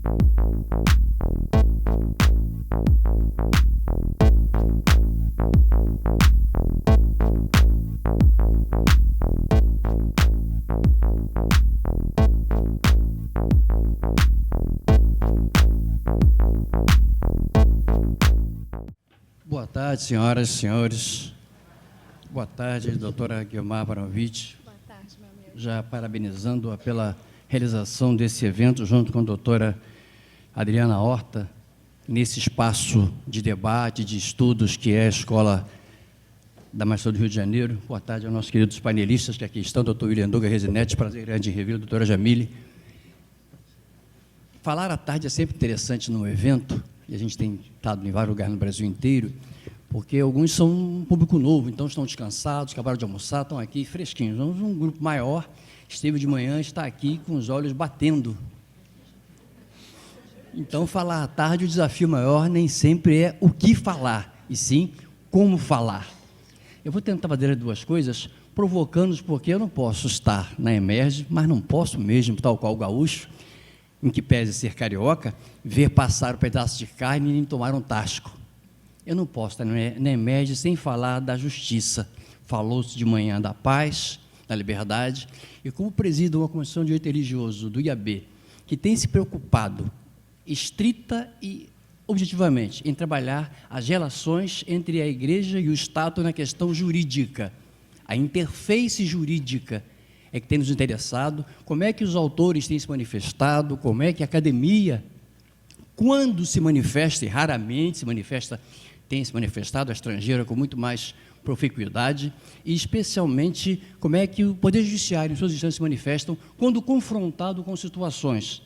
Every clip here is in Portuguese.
Boa tarde, senhoras e senhores. Boa tarde, doutora Guiomar Abramovich. Boa tarde, meu amigo. Já parabenizando-a pela realização desse evento, junto com a doutora Adriana Horta, nesse espaço de debate, de estudos, que é a Escola da Magistério do Rio de Janeiro. Boa tarde aos nossos queridos panelistas que aqui estão, doutor William Duga Resinetti, prazer grande em revê-lo, doutora Jamile. Falar à tarde é sempre interessante num evento, e a gente tem estado em vários lugares no Brasil inteiro, porque alguns são um público novo, então estão descansados, acabaram de almoçar, estão aqui fresquinhos. Um grupo maior esteve de manhã, está aqui com os olhos batendo. Então, falar à tarde, o desafio maior nem sempre é o que falar, e sim como falar. Eu vou tentar fazer as duas coisas, provocando-os, porque eu não posso estar na Emerge, mas não posso mesmo, tal qual o gaúcho, em que pese ser carioca, ver passar um pedaço de carne e nem tomar um tasco. Eu não posso estar na Emerge sem falar da justiça. Falou-se de manhã da paz, da liberdade, e como presido uma comissão de direito religioso do IAB, que tem se preocupado estrita e objetivamente em trabalhar as relações entre a Igreja e o Estado na questão jurídica, a interface jurídica é que tem nos interessado, como é que os autores têm se manifestado, como é que a academia, quando se manifesta, e raramente se manifesta, tem se manifestado, a estrangeira com muito mais proficuidade, e especialmente como é que o Poder Judiciário, em suas instâncias, se manifestam quando confrontado com situações.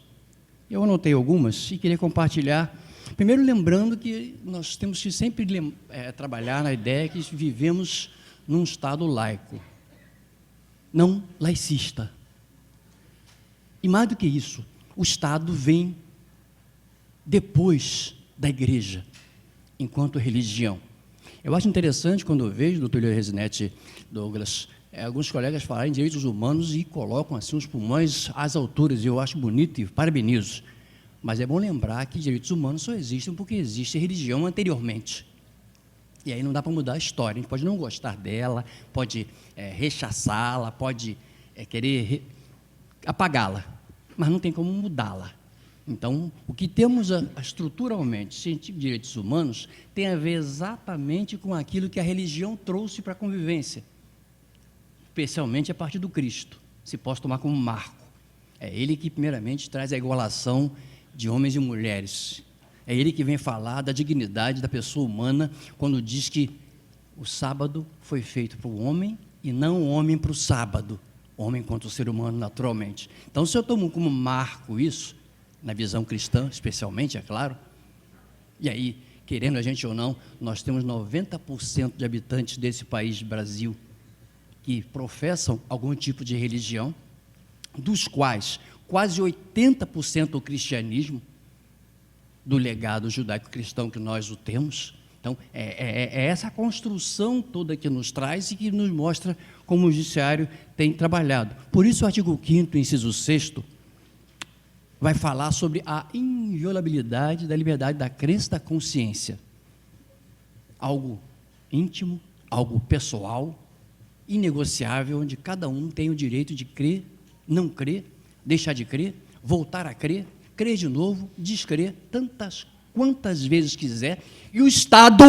Eu anotei algumas e queria compartilhar, primeiro lembrando que nós temos que sempre trabalhar na ideia que vivemos num Estado laico, não laicista. E mais do que isso, o Estado vem depois da Igreja, enquanto religião. Eu acho interessante quando eu vejo, doutor William Resinetti, Douglas, alguns colegas falarem em direitos humanos e colocam assim os pulmões às alturas, e eu acho bonito e parabenizo. Mas é bom lembrar que direitos humanos só existem porque existe religião anteriormente. E aí não dá para mudar a história, a gente pode não gostar dela, pode rechaçá-la, pode querer apagá-la, mas não tem como mudá-la. Então, o que temos estruturalmente, científico de direitos humanos, tem a ver exatamente com aquilo que a religião trouxe para a convivência, especialmente a partir do Cristo, se posso tomar como marco. É ele que, primeiramente, traz a igualação de homens e mulheres. É ele que vem falar da dignidade da pessoa humana, quando diz que o sábado foi feito para o homem e não o homem para o sábado, o homem enquanto ser humano naturalmente. Então, se eu tomo como marco isso, na visão cristã, especialmente, é claro, e aí, querendo a gente ou não, nós temos 90% de habitantes desse país, Brasil, que professam algum tipo de religião, dos quais quase 80% o cristianismo, do legado judaico-cristão que nós o temos. Então, é essa construção toda que nos traz e que nos mostra como o judiciário tem trabalhado. Por isso, o artigo 5º, inciso 6º, vai falar sobre a inviolabilidade da liberdade da crença e da consciência. Algo íntimo, algo pessoal, inegociável, onde cada um tem o direito de crer, não crer, deixar de crer, voltar a crer, crer de novo, descrer, quantas vezes quiser, e o Estado,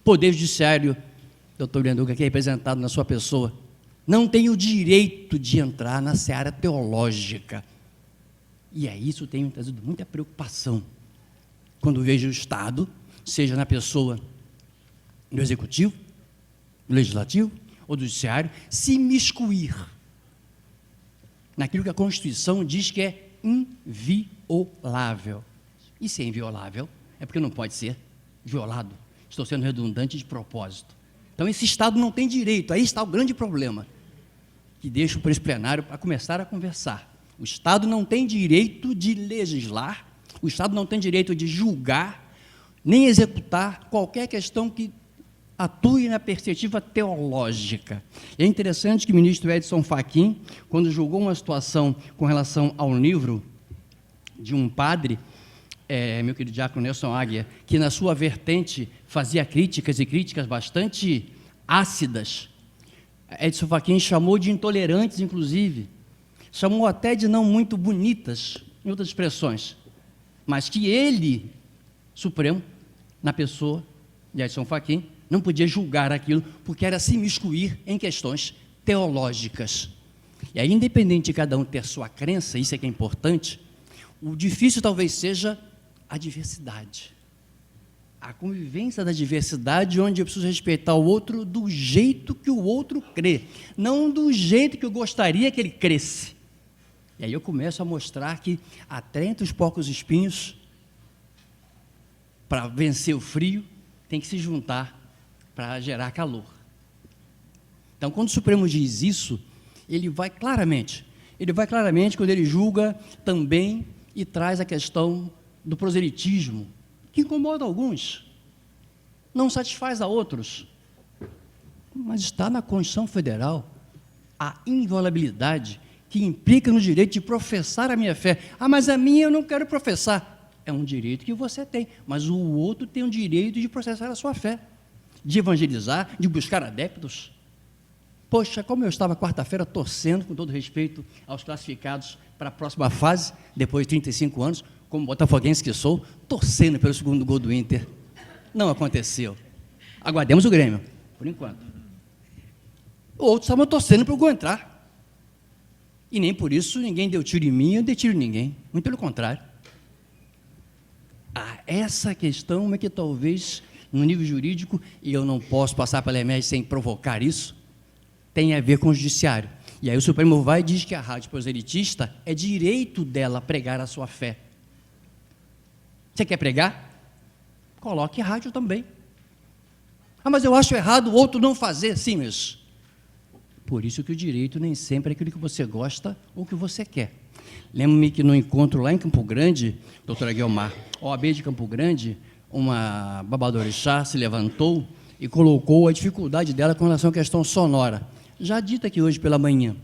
Poder Judiciário, doutor Leandro, aqui representado na sua pessoa, não tem o direito de entrar na seara teológica. E isso tem me trazido muita preocupação, quando vejo o Estado, seja na pessoa do Executivo, do Legislativo ou do Judiciário, se imiscuir naquilo que a Constituição diz que é inviolável. E se é inviolável, é porque não pode ser violado. Estou sendo redundante de propósito. Então, esse Estado não tem direito, aí está o grande problema, que deixo para esse plenário para começar a conversar. O Estado não tem direito de legislar, o Estado não tem direito de julgar, nem executar qualquer questão que atue na perspectiva teológica. É interessante que o ministro Edson Fachin, quando julgou uma situação com relação ao livro de um padre, meu querido diácono Nelson Águia, que na sua vertente fazia críticas, e críticas bastante ácidas. Edson Fachin chamou de intolerantes, inclusive, chamou até de não muito bonitas, em outras expressões, mas que ele, Supremo, na pessoa de Edson Fachin, não podia julgar aquilo, porque era se imiscuir em questões teológicas. E aí, independente de cada um ter sua crença, isso é que é importante, o difícil talvez seja a diversidade. A convivência da diversidade, onde eu preciso respeitar o outro do jeito que o outro crê, não do jeito que eu gostaria que ele cresce. E aí eu começo a mostrar que até entre os porcos espinhos, para vencer o frio, tem que se juntar para gerar calor. Então, quando o Supremo diz isso, ele vai claramente quando ele julga também e traz a questão do proselitismo, que incomoda alguns, não satisfaz a outros, mas está na Constituição Federal a inviolabilidade que implica no direito de professar a minha fé. Mas a minha eu não quero professar. É um direito que você tem, mas o outro tem o direito de processar a sua fé, de evangelizar, de buscar adeptos. Poxa, como eu estava quarta-feira torcendo, com todo respeito aos classificados para a próxima fase, depois de 35 anos, como botafoguense que sou, torcendo pelo segundo gol do Inter. Não aconteceu. Aguardemos o Grêmio, por enquanto. Outros estavam torcendo para o gol entrar. E nem por isso ninguém deu tiro em mim, eu dei tiro em ninguém. Muito pelo contrário. Essa questão é que talvez, no nível jurídico, e eu não posso passar pela EMED sem provocar isso, tem a ver com o judiciário. E aí o Supremo vai e diz que a rádio proselitista é direito dela pregar a sua fé. Você quer pregar? Coloque rádio também. Mas eu acho errado o outro não fazer. Sim, mas por isso que o direito nem sempre é aquilo que você gosta ou que você quer. Lembro-me que no encontro lá em Campo Grande, doutora Guilmar, OAB de Campo Grande, uma babadorixá se levantou e colocou a dificuldade dela com relação à questão sonora, já dita aqui hoje pela manhã.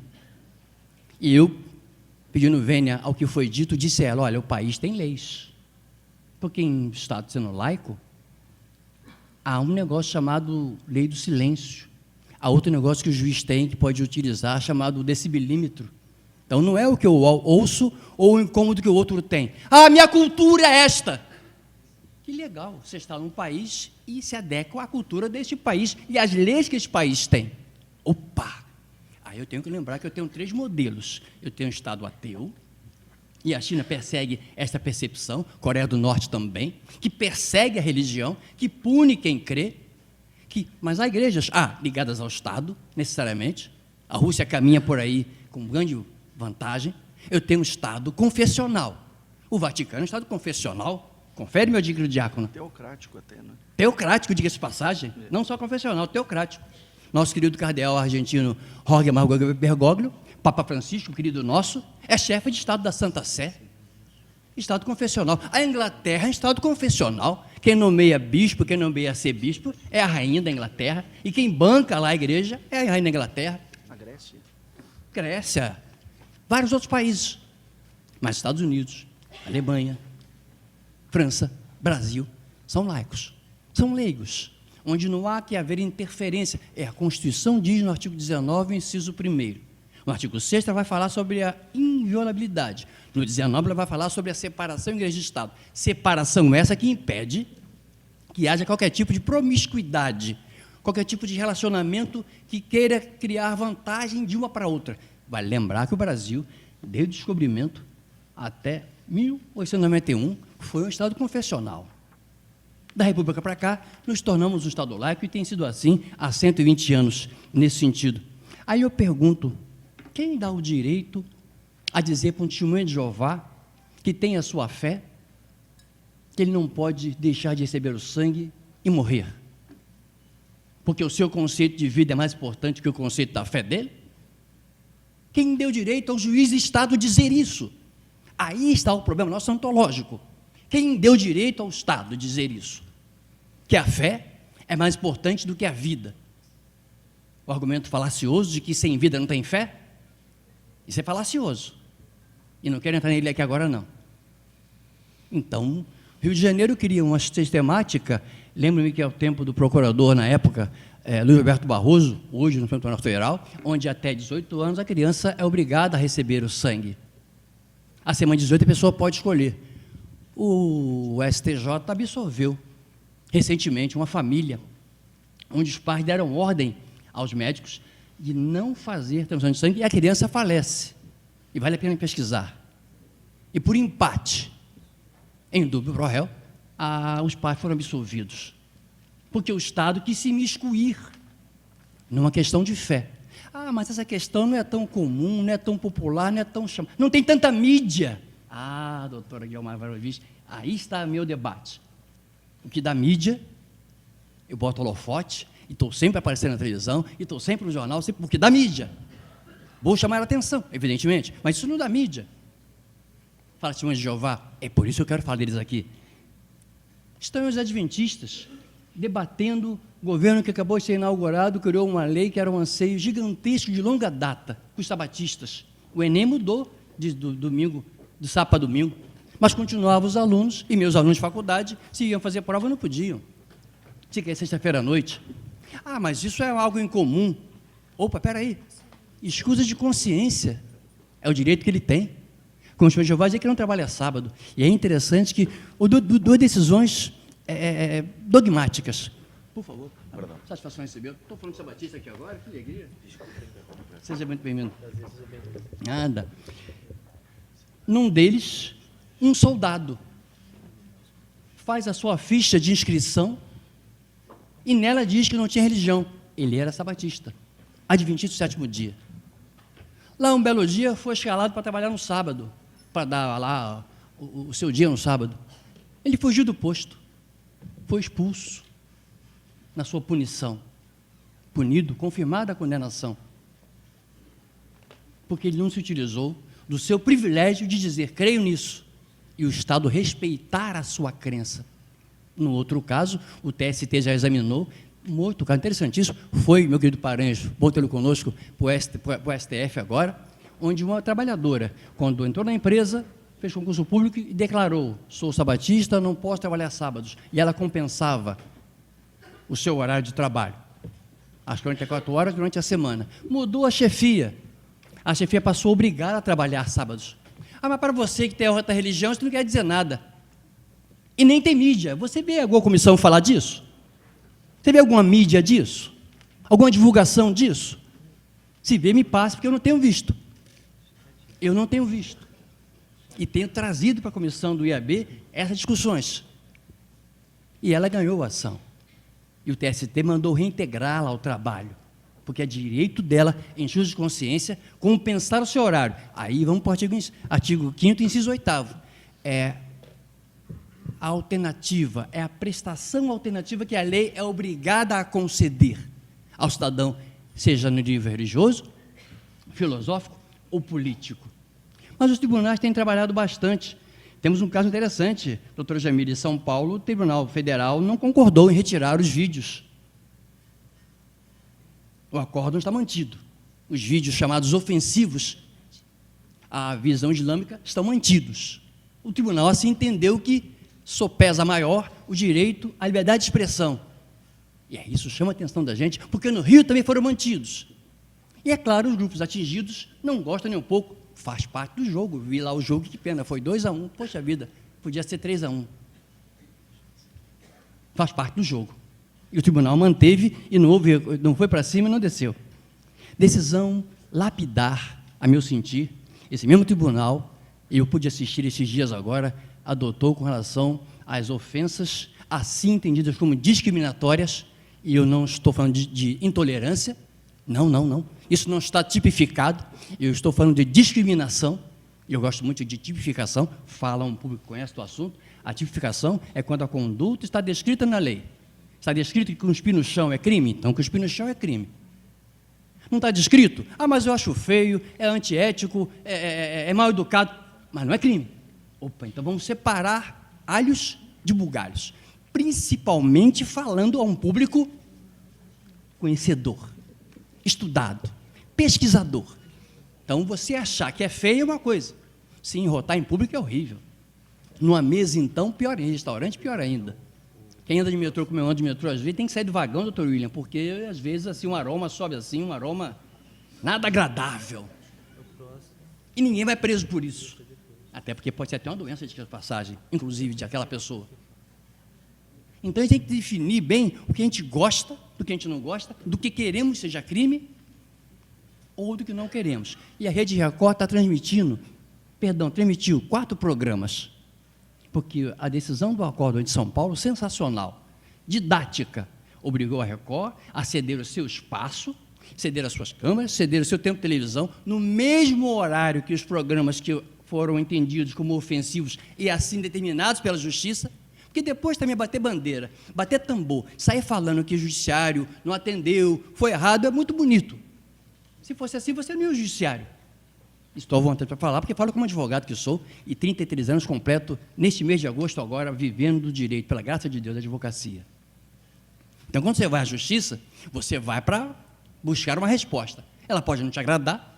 E eu, pedindo vênia ao que foi dito, disse a ela, olha, o país tem leis. Porque em Estado sendo laico, há um negócio chamado lei do silêncio. Há outro negócio que o juiz tem, que pode utilizar, chamado decibelímetro. Então, não é o que eu ouço ou o incômodo que o outro tem. Minha cultura é esta. Que legal, você está num país e se adequa à cultura deste país e às leis que este país tem. Opa! Aí eu tenho que lembrar que eu tenho 3 modelos. Eu tenho um Estado ateu, e a China persegue esta percepção, Coreia do Norte também, que persegue a religião, que pune quem crê, mas há igrejas, ligadas ao Estado, necessariamente. A Rússia caminha por aí com grande vantagem. Eu tenho um Estado confessional. O Vaticano é um Estado confessional. Confere, meu digno diácono. Teocrático até, né? Teocrático, diga-se de passagem. Não só confessional, teocrático. Nosso querido cardeal argentino Jorge Margot Bergoglio, Papa Francisco, querido nosso, é chefe de Estado da Santa Sé. Estado confessional. A Inglaterra é um Estado confessional. Quem nomeia bispo, quem nomeia arcebispo é a rainha da Inglaterra. E quem banca lá a igreja é a rainha da Inglaterra. A Grécia. Grécia. Vários outros países. Mas Estados Unidos, Alemanha, França, Brasil, são laicos. São leigos. Onde não há que haver interferência. A Constituição diz no artigo 19, inciso 1º. No artigo 6º, ela vai falar sobre a inviolabilidade. No 19, ela vai falar sobre a separação igreja e Estado. Separação essa que impede que haja qualquer tipo de promiscuidade, qualquer tipo de relacionamento que queira criar vantagem de uma para outra. Vale lembrar que o Brasil, desde o descobrimento até 1891, foi um Estado confessional. Da República para cá, nos tornamos um Estado laico e tem sido assim há 120 anos, nesse sentido. Aí eu pergunto, quem dá o direito a dizer para um testemunho de Jeová que tem a sua fé, que ele não pode deixar de receber o sangue e morrer? Porque o seu conceito de vida é mais importante que o conceito da fé dele? Quem deu direito ao juiz de Estado dizer isso? Aí está o problema nosso ontológico. Quem deu direito ao Estado dizer isso? Que a fé é mais importante do que a vida. O argumento falacioso de que sem vida não tem fé, isso é falacioso. E não quero entrar nele aqui agora, não. Então, Rio de Janeiro queria uma sistemática, lembro-me que é o tempo do procurador, na época, Luiz Roberto Barroso, hoje no Tribunal Federal, onde até 18 anos a criança é obrigada a receber o sangue. Acima de 18 a pessoa pode escolher. O STJ absolveu recentemente uma família onde os pais deram ordem aos médicos de não fazer transfusão de sangue e a criança falece. E vale a pena pesquisar. E por empate, em dúvida pro réu, os pais foram absolvidos. Porque o Estado quis se imiscuir numa questão de fé. Mas essa questão não é tão comum, não é tão popular, não é tão chamada. Não tem tanta mídia. Doutora Guilmar Varovic, aí está meu debate. O que dá mídia, eu boto holofote, e estou sempre aparecendo na televisão, e estou sempre no jornal, sempre porque dá mídia. Vou chamar a atenção, evidentemente, mas isso não dá mídia. Fala Testemunhas de Jeová, é por isso que eu quero falar deles aqui. Estão os adventistas debatendo o governo que acabou de ser inaugurado, criou uma lei que era um anseio gigantesco de longa data com os sabatistas. O Enem mudou de sábado para domingo, mas continuavam os alunos, e meus alunos de faculdade, se iam fazer prova, não podiam. Se quer sexta-feira à noite. Mas isso é algo incomum. Opa, peraí. Escusa de consciência. É o direito que ele tem. Como o Testemunho de Jeová dizia que não trabalha sábado. E é interessante que duas decisões dogmáticas. Por favor. Perdão. Satisfação receber. Estou falando de sabatista aqui agora, que alegria. Seja muito bem-vindo. Nada. Num deles, um soldado faz a sua ficha de inscrição e nela diz que não tinha religião. Ele era sabatista, adventista do sétimo dia. Lá, um belo dia, foi escalado para trabalhar no sábado, para dar lá o seu dia no sábado. Ele fugiu do posto, foi expulso na sua punição. Punido, confirmada a condenação. Porque ele não se utilizou do seu privilégio de dizer, creio nisso, e o Estado respeitar a sua crença. No outro caso, o TST já examinou, um outro caso interessantíssimo, foi, meu querido Paranhos, bom tê-lo conosco, para o STF agora, onde uma trabalhadora, quando entrou na empresa, fez concurso público e declarou, sou sabatista, não posso trabalhar sábados, e ela compensava o seu horário de trabalho, as 44 horas durante a semana. Mudou a chefia passou a obrigar a trabalhar sábados. Mas para você que tem outra religião, isso não quer dizer nada. E nem tem mídia. Você vê alguma comissão falar disso? Você vê alguma mídia disso? Alguma divulgação disso? Se vê, me passe, porque eu não tenho visto. Eu não tenho visto. E tenho trazido para a comissão do IAB essas discussões. E ela ganhou a ação. E o TST mandou reintegrá-la ao trabalho, porque é direito dela, em juízo de consciência, compensar o seu horário. Aí vamos para o artigo 5º, inciso 8º. A alternativa, é a prestação alternativa que a lei é obrigada a conceder ao cidadão, seja no nível religioso, filosófico ou político. Mas os tribunais têm trabalhado bastante. Temos um caso interessante, doutora Jamile, em São Paulo, o Tribunal Federal não concordou em retirar os vídeos. O acórdão está mantido. Os vídeos chamados ofensivos à visão islâmica estão mantidos. O tribunal assim entendeu que sopesa maior o direito à liberdade de expressão. E isso chama a atenção da gente, porque no Rio também foram mantidos. E é claro, os grupos atingidos não gostam nem um pouco, faz parte do jogo. Vi lá o jogo, que pena, foi 2-1, poxa vida, podia ser 3-1. Faz parte do jogo. E o tribunal manteve e não foi para cima e não desceu. Decisão lapidar, a meu sentir, esse mesmo tribunal, e eu pude assistir esses dias agora, adotou com relação às ofensas assim entendidas como discriminatórias, e eu não estou falando de intolerância, não, isso não está tipificado, eu estou falando de discriminação, e eu gosto muito de tipificação, fala um público que conhece o assunto. A tipificação é quando a conduta está descrita na lei. Está descrito que cuspir no chão é crime? Então cuspir no chão é crime. Não está descrito? Mas eu acho feio, é antiético, é mal educado, mas não é crime. Opa, então vamos separar alhos de bugalhos, principalmente falando a um público conhecedor, estudado, pesquisador. Então, você achar que é feio é uma coisa, se enrotar em público é horrível. Numa mesa, então, pior ainda. Restaurante, pior ainda. Quem anda de metrô, como eu ando de metrô, às vezes tem que sair do vagão, doutor William, porque, às vezes, assim, um aroma sobe assim, um aroma nada agradável. E ninguém vai preso por isso. Até porque pode ser até uma doença de passagem, inclusive, de aquela pessoa. Então, a gente tem que definir bem o que a gente gosta, do que a gente não gosta, do que queremos seja crime, ou do que não queremos. E a Rede Record está transmitiu 4 programas, porque a decisão do Acórdão de São Paulo, sensacional, didática, obrigou a Record a ceder o seu espaço, ceder as suas câmeras, ceder o seu tempo de televisão, no mesmo horário que os programas que foram entendidos como ofensivos e assim determinados pela Justiça, porque depois também bater bandeira, bater tambor, sair falando que o judiciário não atendeu, foi errado, é muito bonito. Se fosse assim, você não ia ao judiciário. Estou à vontade para falar, porque falo como advogado que sou, e 33 anos completo, neste mês de agosto agora, vivendo do direito, pela graça de Deus, da advocacia. Então, quando você vai à justiça, você vai para buscar uma resposta. Ela pode não te agradar.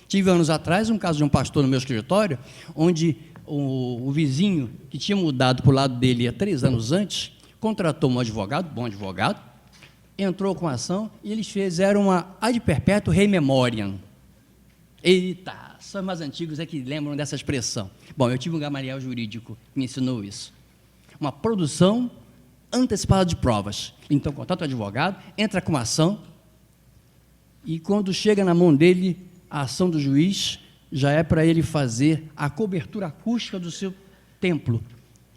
Tive anos atrás um caso de um pastor no meu escritório, onde o vizinho, que tinha mudado para o lado dele há 3 anos antes, contratou um advogado, bom advogado, entrou com a ação e eles fizeram uma ad perpétuo rei memoriam. Eita, só os mais antigos é que lembram dessa expressão. Bom, eu tive um gamariel jurídico que me ensinou isso. Uma produção antecipada de provas. Então, contrata o advogado, entra com a ação e quando chega na mão dele a ação do juiz, já é para ele fazer a cobertura acústica do seu templo.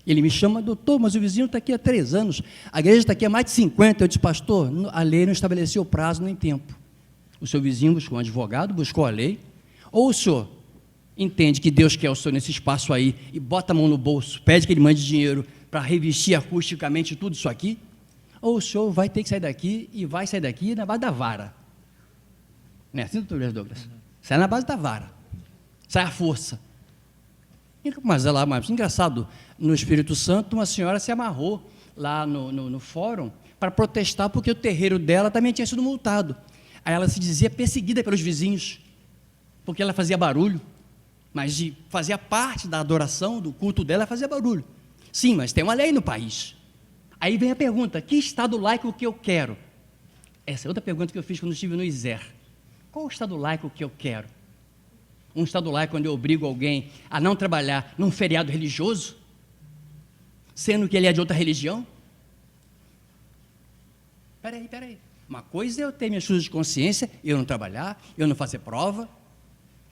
Ele me chama, doutor, mas o vizinho está aqui há 3 anos, a igreja está aqui há mais de 50. Eu disse, pastor, a lei não estabeleceu prazo nem tempo. O seu vizinho buscou um advogado, buscou a lei, ou o senhor entende que Deus quer o senhor nesse espaço aí e bota a mão no bolso, pede que ele mande dinheiro para revestir acusticamente tudo isso aqui, ou o senhor vai ter que sair daqui e vai sair daqui na base da vara. Não é assim, doutor Douglas? Sai na base da vara, sai à força. Mas engraçado, no Espírito Santo, uma senhora se amarrou lá no fórum para protestar porque o terreiro dela também tinha sido multado. Aí ela se dizia perseguida pelos vizinhos, porque ela fazia barulho, mas fazia parte da adoração, do culto dela, fazia barulho. Sim, mas tem uma lei no país. Aí vem a pergunta, que estado laico que eu quero? Essa é outra pergunta que eu fiz quando estive no ISER. Qual o estado laico que eu quero? Um estado laico onde eu obrigo alguém a não trabalhar num feriado religioso, sendo que ele é de outra religião? Peraí. Uma coisa é eu ter minhas suas de consciência, eu não trabalhar, eu não fazer prova,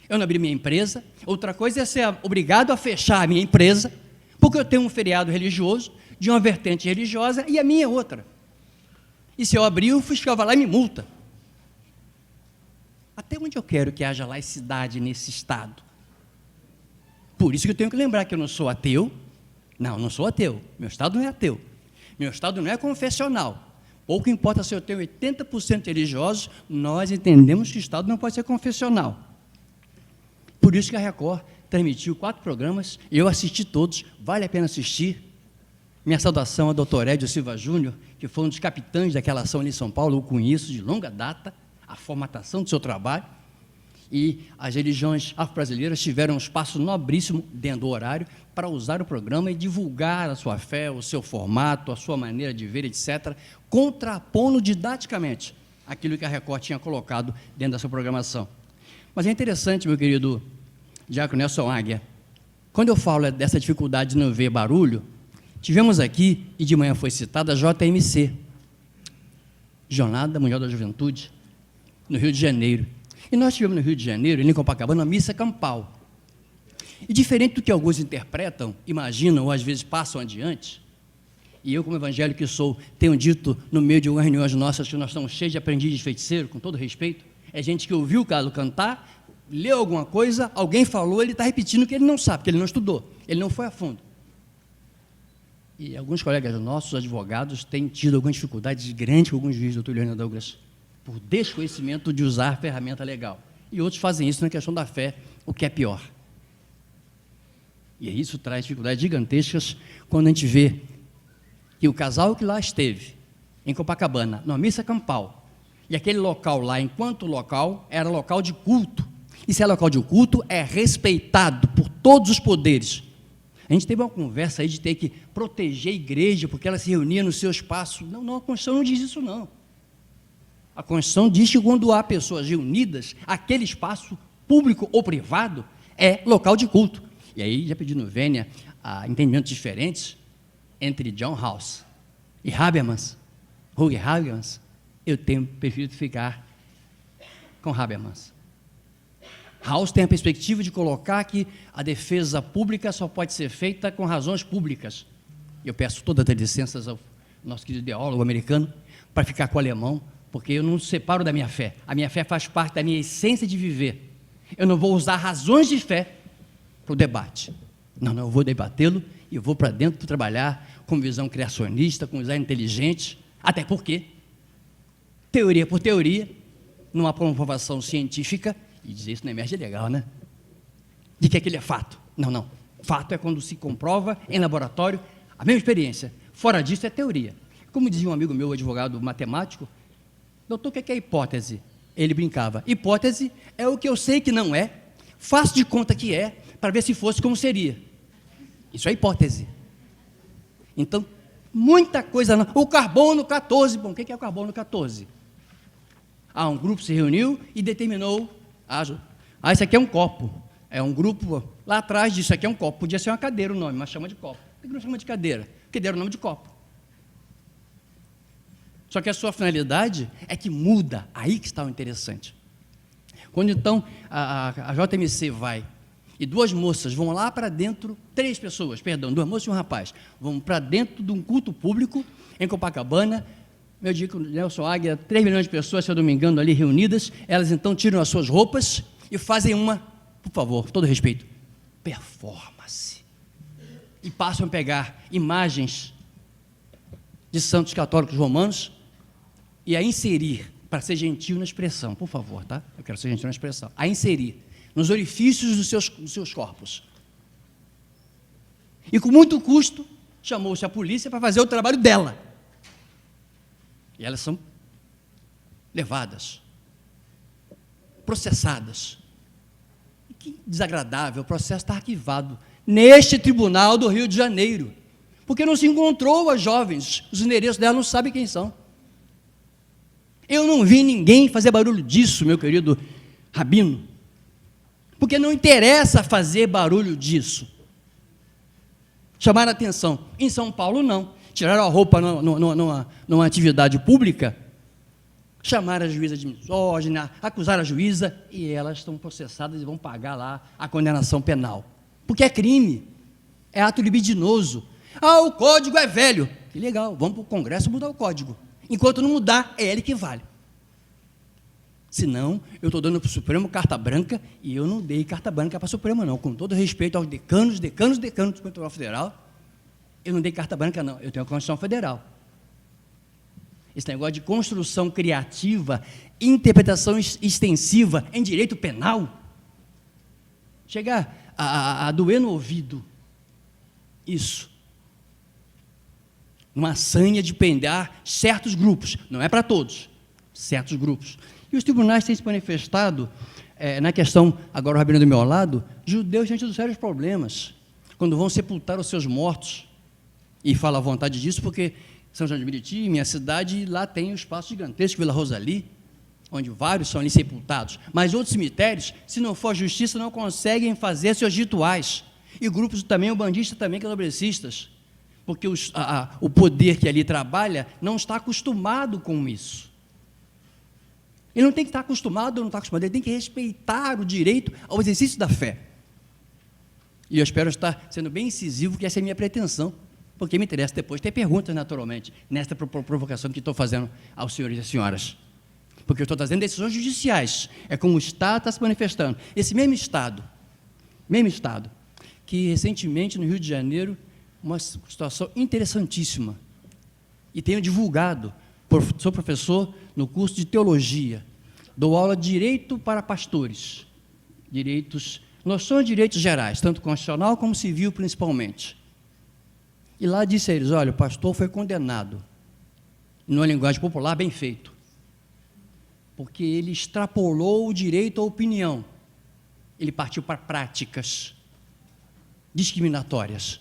eu não abrir minha empresa. Outra coisa é ser obrigado a fechar a minha empresa, porque eu tenho um feriado religioso, de uma vertente religiosa, e a minha é outra. E se eu abrir, o fiscal vai lá e me multa. Até onde eu quero que haja laicidade nesse estado? Por isso que eu tenho que lembrar que eu não sou ateu. Não sou ateu. Meu estado não é ateu. Meu estado não é confessional. Pouco importa se eu tenho 80% religiosos, nós entendemos que o estado não pode ser confessional. Por isso que a Record transmitiu 4 programas, eu assisti todos, vale a pena assistir. Minha saudação ao doutor Edio Silva Júnior, que foi um dos capitães daquela ação ali em São Paulo, eu conheço de longa data, a formatação do seu trabalho, e as religiões afro-brasileiras tiveram um espaço nobríssimo dentro do horário para usar o programa e divulgar a sua fé, o seu formato, a sua maneira de ver, etc., contrapondo didaticamente aquilo que a Record tinha colocado dentro da sua programação. Mas é interessante, meu querido Diácono Nelson Águia, quando eu falo dessa dificuldade de não ver barulho, tivemos aqui, e de manhã foi citada, a JMC, Jornada Mundial da Juventude, no Rio de Janeiro. E nós tivemos no Rio de Janeiro, em Copacabana, uma missa campal. E diferente do que alguns interpretam, imaginam ou às vezes passam adiante, e eu, como evangélico que sou, tenho dito no meio de algumas reuniões nossas que nós estamos cheios de aprendizes de feiticeiro, com todo respeito, é gente que ouviu o Carlos cantar, leu alguma coisa, alguém falou, ele está repetindo o que ele não sabe, porque ele não estudou, ele não foi a fundo. E alguns colegas nossos, advogados, têm tido algumas dificuldades grandes com alguns juízes, doutor Leandro Douglas, por desconhecimento de usar a ferramenta legal. E outros fazem isso na questão da fé, o que é pior. E isso traz dificuldades gigantescas quando a gente vê que o casal que lá esteve, em Copacabana, numa missa campal, e aquele local lá, enquanto local, era local de culto. E se é local de culto, é respeitado por todos os poderes. A gente teve uma conversa aí de ter que proteger a igreja, porque ela se reunia no seu espaço. Não, a Constituição não diz isso, não. A Constituição diz que quando há pessoas reunidas, aquele espaço, público ou privado, é local de culto. E aí, já pedindo vênia a entendimentos diferentes entre John Rawls e Habermas, Hugo Habermas, eu prefiro ficar com Habermas. Rawls tem a perspectiva de colocar que a defesa pública só pode ser feita com razões públicas. Eu peço todas as licenças ao nosso querido ideólogo americano para ficar com o alemão, porque eu não separo da minha fé. A minha fé faz parte da minha essência de viver. Eu não vou usar razões de fé para o debate. Não, eu vou debatê-lo e eu vou para dentro trabalhar com visão criacionista, com visão inteligente, até porque, teoria por teoria, numa comprovação científica, e dizer isso não emerge legal, né? De que aquele é fato. Não. Fato é quando se comprova em laboratório a mesma experiência. Fora disso é teoria. Como dizia um amigo meu, advogado matemático, doutor, o que é hipótese? Ele brincava, hipótese é o que eu sei que não é, faço de conta que é, para ver se fosse como seria. Isso é hipótese. Então, muita coisa não. O carbono 14, bom, o que é o carbono 14? Um grupo se reuniu e determinou, isso aqui é um copo. É um grupo, lá atrás disso aqui é um copo. Podia ser uma cadeira o nome, mas chama de copo. Por que não chama de cadeira? Porque deram o nome de copo. Só que a sua finalidade é que muda, aí que está o interessante. Quando então a JMC vai, e duas moças vão lá para dentro, duas moças e um rapaz, vão para dentro de um culto público em Copacabana, meu digo, Nelson Águia, 3 milhões de pessoas, se eu não me engano, ali reunidas, elas então tiram as suas roupas e fazem uma, por favor, todo respeito, performance. E passam a pegar imagens de santos católicos romanos e a inserir, para ser gentil na expressão, por favor, tá? Eu quero ser gentil na expressão, a inserir nos orifícios dos seus corpos. E com muito custo, chamou-se a polícia para fazer o trabalho dela. E elas são levadas, processadas. E que desagradável, o processo está arquivado neste tribunal do Rio de Janeiro, porque não se encontrou as jovens, os endereços delas não sabem quem são. Eu não vi ninguém fazer barulho disso, meu querido Rabino, porque não interessa fazer barulho disso. Chamaram a atenção. Em São Paulo, não. Tiraram a roupa numa atividade pública, chamaram a juíza de misógina, acusaram a juíza, e elas estão processadas e vão pagar lá a condenação penal. Porque é crime, é ato libidinoso. O código é velho. Que legal, vamos para o Congresso mudar o código. Enquanto não mudar, é ele que vale. Senão, eu estou dando para o Supremo carta branca, e eu não dei carta branca para o Supremo, não. Com todo respeito aos decanos do Supremo Tribunal Federal, eu não dei carta branca, não. Eu tenho a Constituição Federal. Esse negócio de construção criativa, interpretação extensiva em direito penal, chega a doer no ouvido. Isso. Numa sanha de prender certos grupos, não é para todos, certos grupos. E os tribunais têm se manifestado, na questão, agora o Rabino do meu lado, judeus diante dos sérios problemas, quando vão sepultar os seus mortos, e falo à vontade disso porque São João de Meriti, minha cidade, lá tem um espaço gigantesco, Vila Rosali, onde vários são ali sepultados, mas outros cemitérios, se não for justiça, não conseguem fazer seus rituais, e grupos também, ubandistas também, candomblecistas, porque o poder que ali trabalha não está acostumado com isso. Ele não tem que estar acostumado ou não está acostumado, ele tem que respeitar o direito ao exercício da fé. E eu espero estar sendo bem incisivo, que essa é a minha pretensão, porque me interessa depois ter perguntas, naturalmente, nesta provocação que estou fazendo aos senhores e às senhoras. Porque eu estou trazendo decisões judiciais, é como o Estado está se manifestando. Esse mesmo Estado, que recentemente no Rio de Janeiro, uma situação interessantíssima, e tenho divulgado, sou professor no curso de teologia, dou aula de direito para pastores, noções de direitos gerais, tanto constitucional como civil principalmente. E lá disse a eles, olha, o pastor foi condenado, numa linguagem popular, bem feito, porque ele extrapolou o direito à opinião, ele partiu para práticas. discriminatórias.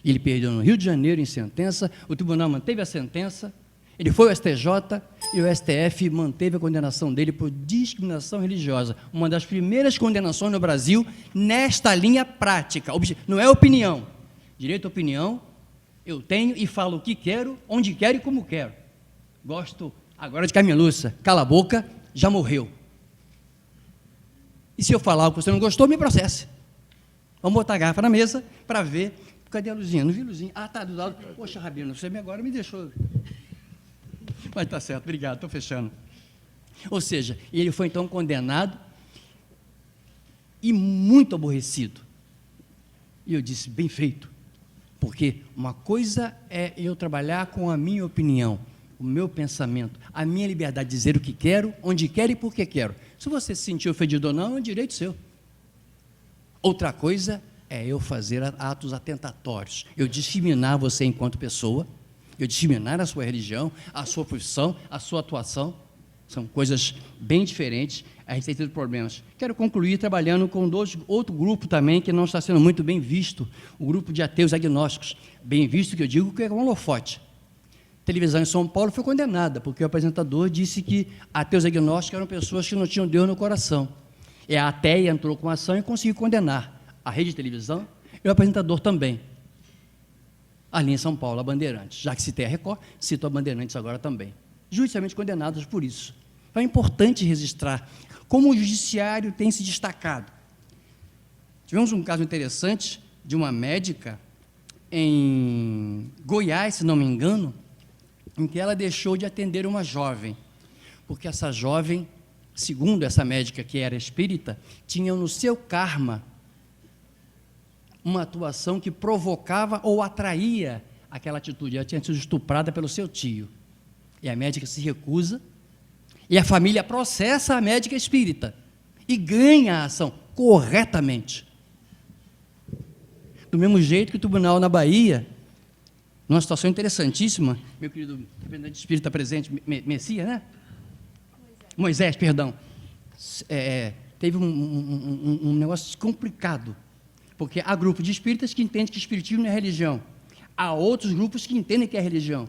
Ele perdeu no Rio de Janeiro em sentença, o tribunal manteve a sentença, ele foi ao STJ e o STF manteve a condenação dele por discriminação religiosa. Uma das primeiras condenações no Brasil nesta linha prática. Não é opinião. Direito à opinião, eu tenho e falo o que quero, onde quero e como quero. Gosto agora de Carmen Lúcia. Cala a boca, já morreu. E se eu falar o que você não gostou, me processe. Vamos botar a garrafa na mesa para ver. Cadê a luzinha? Não vi a luzinha. Ah, tá, do lado. Poxa, Rabino, você agora me deixou. Mas tá certo, obrigado, estou fechando. Ou seja, ele foi então condenado e muito aborrecido. E eu disse, bem feito, porque uma coisa é eu trabalhar com a minha opinião, o meu pensamento, a minha liberdade de dizer o que quero, onde quero e por que quero. Se você se sentir ofendido ou não, é um direito seu. Outra coisa é eu fazer atos atentatórios, eu discriminar você enquanto pessoa, eu discriminar a sua religião, a sua profissão, a sua atuação. São coisas bem diferentes, a gente tem tido problemas. Quero concluir trabalhando com outro grupo também que não está sendo muito bem visto, o grupo de ateus agnósticos. Bem visto que eu digo que é um holofote. A televisão em São Paulo foi condenada, porque o apresentador disse que ateus agnósticos eram pessoas que não tinham Deus no coração. E a ateia entrou com ação e conseguiu condenar a rede de televisão e o apresentador também. Ali em São Paulo, a Bandeirantes. Já que citei a Record, cito a Bandeirantes agora também. Judicialmente condenados por isso. Então é importante registrar como o judiciário tem se destacado. Tivemos um caso interessante de uma médica em Goiás, se não me engano, em que ela deixou de atender uma jovem, porque essa jovem, segundo essa médica que era espírita, tinha no seu karma uma atuação que provocava ou atraía aquela atitude. Ela tinha sido estuprada pelo seu tio. E a médica se recusa, e a família processa a médica espírita, e ganha a ação corretamente. Do mesmo jeito que o tribunal na Bahia, numa situação interessantíssima, meu querido representante espírita presente, Messias, né? Moisés, perdão. Teve um negócio complicado, porque há grupos de espíritas que entendem que espiritismo não é religião. Há outros grupos que entendem que é religião.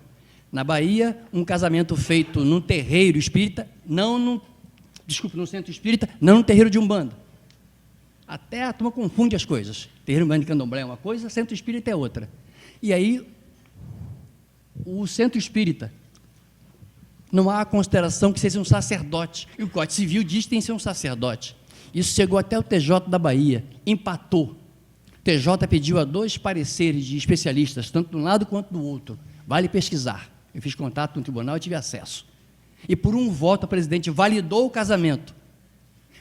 Na Bahia, um casamento feito num terreiro espírita, num centro espírita, não num terreiro de Umbanda. Até a turma confunde as coisas. Terreiro Umbanda de Candomblé é uma coisa, centro espírita é outra. E aí, o centro espírita, não há consideração que seja um sacerdote. E o Código Civil diz que tem que ser um sacerdote. Isso chegou até o TJ da Bahia, empatou. O TJ pediu a 2 pareceres de especialistas, tanto de um lado quanto do outro. Vale pesquisar. Eu fiz contato no tribunal e tive acesso. E por um voto, a presidente validou o casamento,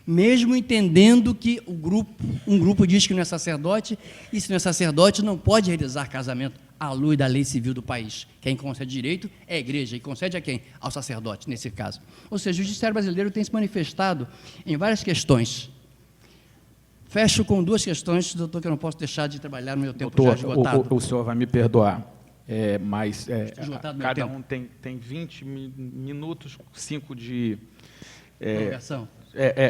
mesmo entendendo que um grupo diz que não é sacerdote, e se não é sacerdote, não pode realizar casamento à luz da lei civil do país. Quem concede direito é a igreja, e concede a quem? Ao sacerdote, nesse caso. Ou seja, o judiciário brasileiro tem se manifestado em várias questões. Fecho com 2 questões, doutor, que eu não posso deixar de trabalhar no meu tempo já esgotado. O senhor vai me perdoar, mas cada tempo. um tem 20 minutos, 5 de... Prorrogação.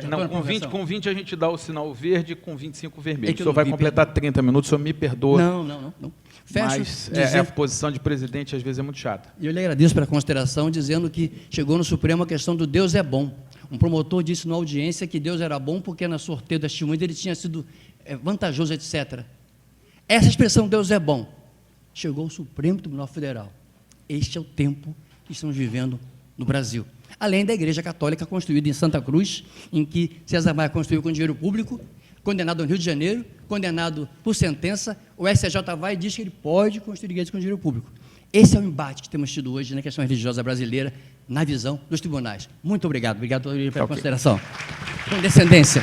Não, com 20 a gente dá o sinal verde, com 25 vermelho. O que senhor vai completar 30 minutos, o senhor me perdoa. Não. Fecho mas dizendo... a posição de presidente às vezes é muito chata. E eu lhe agradeço pela consideração, dizendo que chegou no Supremo a questão do Deus é bom. Um promotor disse na audiência que Deus era bom porque na sorteio das testemunhas ele tinha sido vantajoso, etc. Essa expressão Deus é bom chegou ao Supremo Tribunal Federal. Este é o tempo que estamos vivendo no Brasil. Além da Igreja Católica construída em Santa Cruz, em que César Maia construiu com dinheiro público, condenado no Rio de Janeiro, condenado por sentença, o STJ vai e diz que ele pode construir igrejas com dinheiro público. Esse é o embate que temos tido hoje na questão religiosa brasileira, na visão dos tribunais. Muito obrigado pela consideração. Com descendência.